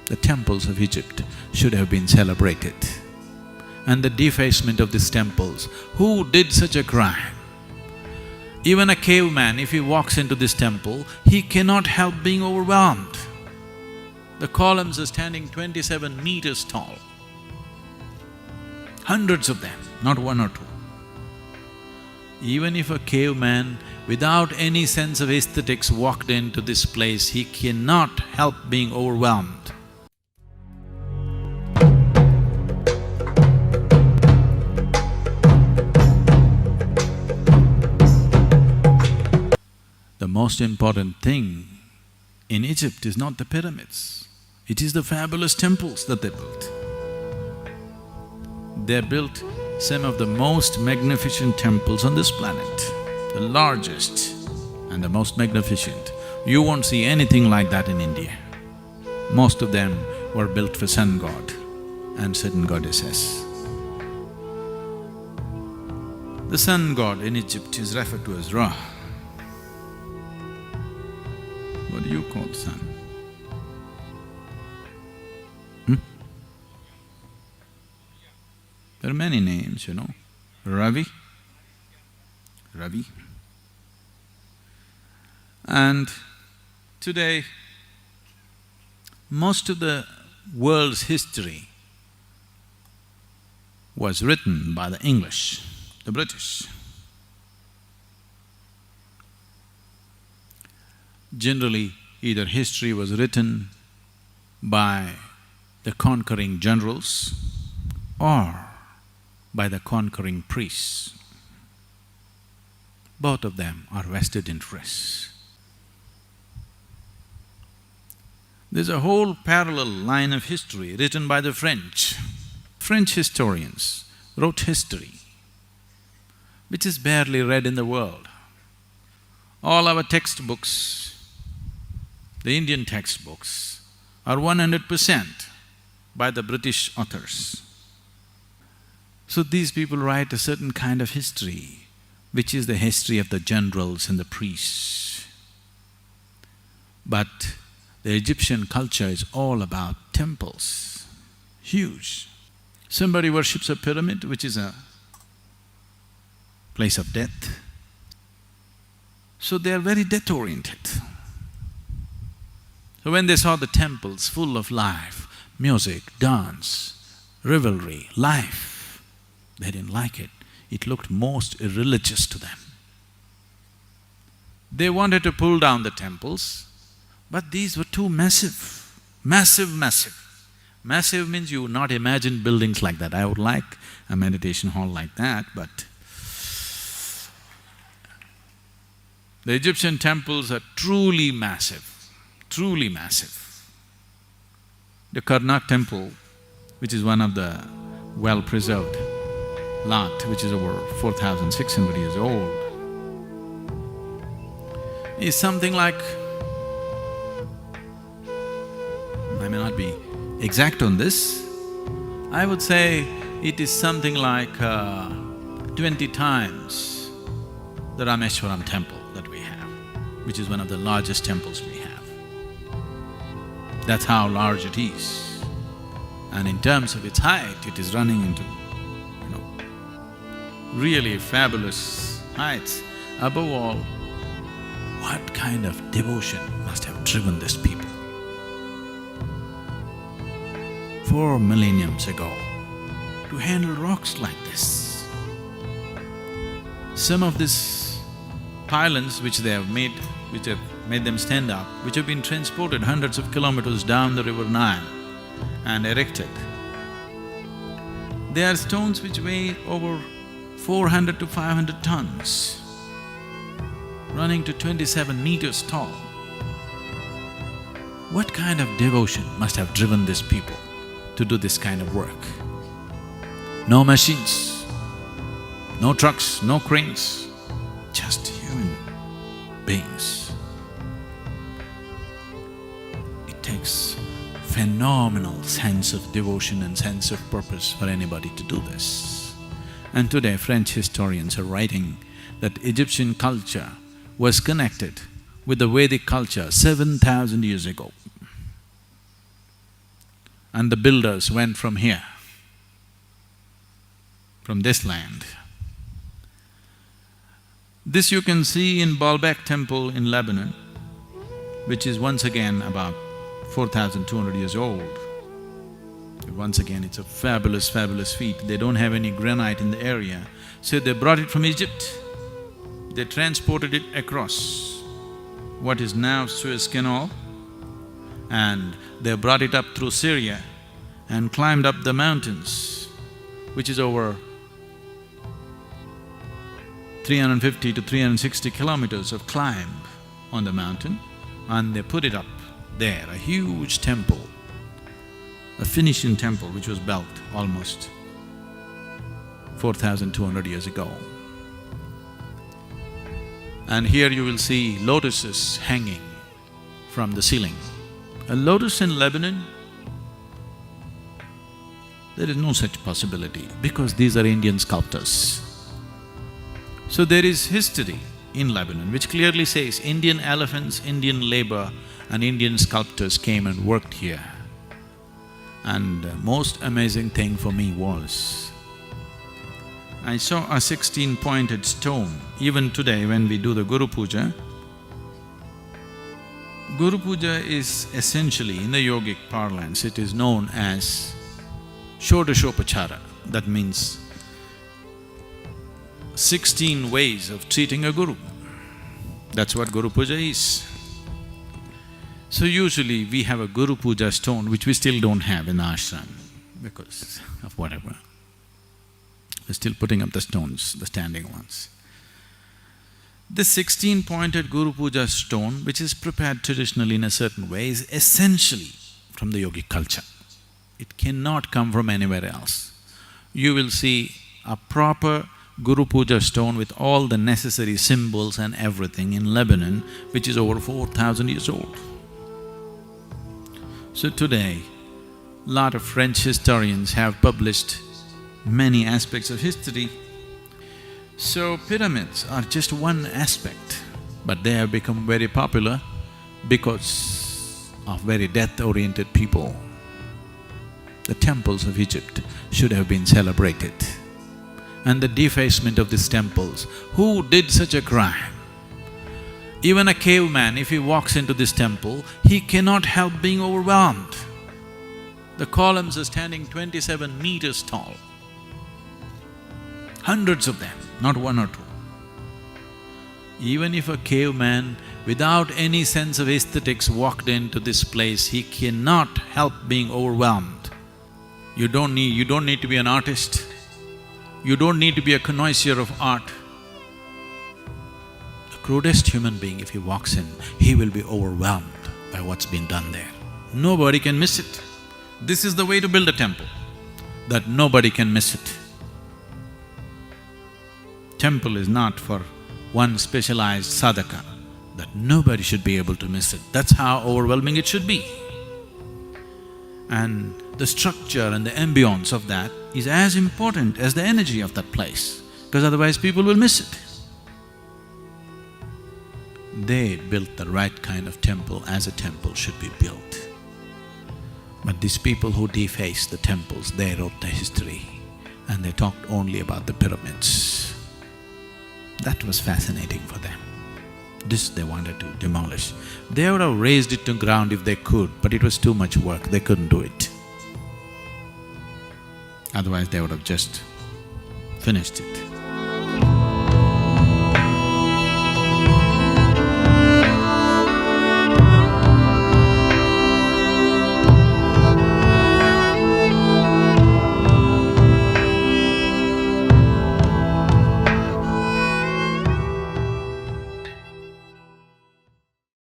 the temples of Egypt should have been celebrated. And the defacement of these temples, who did such a crime? Even a caveman, if he walks into this temple, he cannot help being overwhelmed. The columns are standing 27 meters tall. Hundreds of them, not one or two. Even if a caveman without any sense of aesthetics walked into this place, he cannot help being overwhelmed. The most important thing in Egypt is not the pyramids, it is the fabulous temples that they built. They built some of the most magnificent temples on this planet, the largest and the most magnificent. You won't see anything like that in India. Most of them were built for sun god and certain goddesses. The sun god in Egypt is referred to as Ra. What do you call sun? There are many names, you know. Ravi. And today, most of the world's history was written by the English, the British. Generally, either history was written by the conquering generals or by the conquering priests. Both of them are vested interests. There's a whole parallel line of history written by the French. French historians wrote history, which is barely read in the world. All our textbooks, the Indian textbooks, are 100% by the British authors. So these people write a certain kind of history, which is the history of the generals and the priests. But the Egyptian culture is all about temples, huge. Somebody worships a pyramid, which is a place of death. So they are very death-oriented. So when they saw the temples full of life, music, dance, revelry, life, they didn't like it. It looked most irreligious to them. They wanted to pull down the temples, but these were too massive, massive. Massive means you would not imagine buildings like that. I would like a meditation hall like that, but the Egyptian temples are truly massive, truly massive. The Karnak temple, which is one of the well-preserved lot, which is over 4,600 years old, is something like… I may not be exact on this, I would say it is something like 20 times the Rameshwaram temple that we have, which is one of the largest temples we have. That's how large it is. And in terms of its height, it is running into, really fabulous heights. Above all, what kind of devotion must have driven these people 4 millenniums ago to handle rocks like this? Some of these pylons which they have made, which have made them stand up, which have been transported hundreds of kilometers down the river Nile and erected, they are stones which weigh over 400 to 500 tons, running to 27 meters tall. What kind of devotion must have driven these people to do this kind of work? No machines, no trucks, no cranes, just human beings. It takes phenomenal sense of devotion and sense of purpose for anybody to do this. And today French historians are writing that Egyptian culture was connected with the Vedic culture 7,000 years ago. and the builders went from here, from this land. This you can see in Baalbek temple in Lebanon, which is once again about 4,200 years old. Once again, it's a fabulous, fabulous feat. They don't have any granite in the area, so they brought it from Egypt. They transported it across what is now Suez Canal, and they brought it up through Syria and climbed up the mountains, which is over 350 to 360 kilometers of climb on the mountain, and they put it up there, a huge temple, a Phoenician temple which was built almost 4,200 years ago. And here you will see lotuses hanging from the ceiling. A lotus in Lebanon, there is no such possibility because these are Indian sculptors. So there is history in Lebanon which clearly says Indian elephants, Indian labor and Indian sculptors came and worked here. And the most amazing thing for me was, I saw a 16-pointed stone. Even today when we do the Guru Puja, Guru Puja is essentially, in the yogic parlance, it is known as Shodashopachara. That means 16 ways of treating a guru. That's what Guru Puja is. So usually we have a Guru Puja stone which we still don't have in the ashram because of whatever. We're still putting up the stones, the standing ones. This 16-pointed Guru Puja stone, which is prepared traditionally in a certain way, is essentially from the yogic culture. It cannot come from anywhere else. You will see a proper Guru Puja stone with all the necessary symbols and everything in Lebanon, which is over 4,000 years old. So today, lot of French historians have published many aspects of history. So pyramids are just one aspect, but they have become very popular because of very death-oriented people. The temples of Egypt should have been celebrated. And the defacement of these temples, who did such a crime? Even a caveman, if he walks into this temple, he cannot help being overwhelmed. The columns are standing 27 meters tall. Hundreds of them, not one or two. Even if a caveman, without any sense of aesthetics, walked into this place, he cannot help being overwhelmed. You don't need to be an artist. You don't need to be a connoisseur of art. The crudest human being, if he walks in, he will be overwhelmed by what's been done there. Nobody can miss it. This is the way to build a temple, that nobody can miss it. Temple is not for one specialized sadhaka, that nobody should be able to miss it. That's how overwhelming it should be. And the structure and the ambience of that is as important as the energy of that place, because otherwise people will miss it. They built the right kind of temple as a temple should be built. But these people who defaced the temples, they wrote the history and they talked only about the pyramids. That was fascinating for them. This they wanted to demolish. They would have razed it to ground if they could, but it was too much work, they couldn't do it. Otherwise they would have just finished it.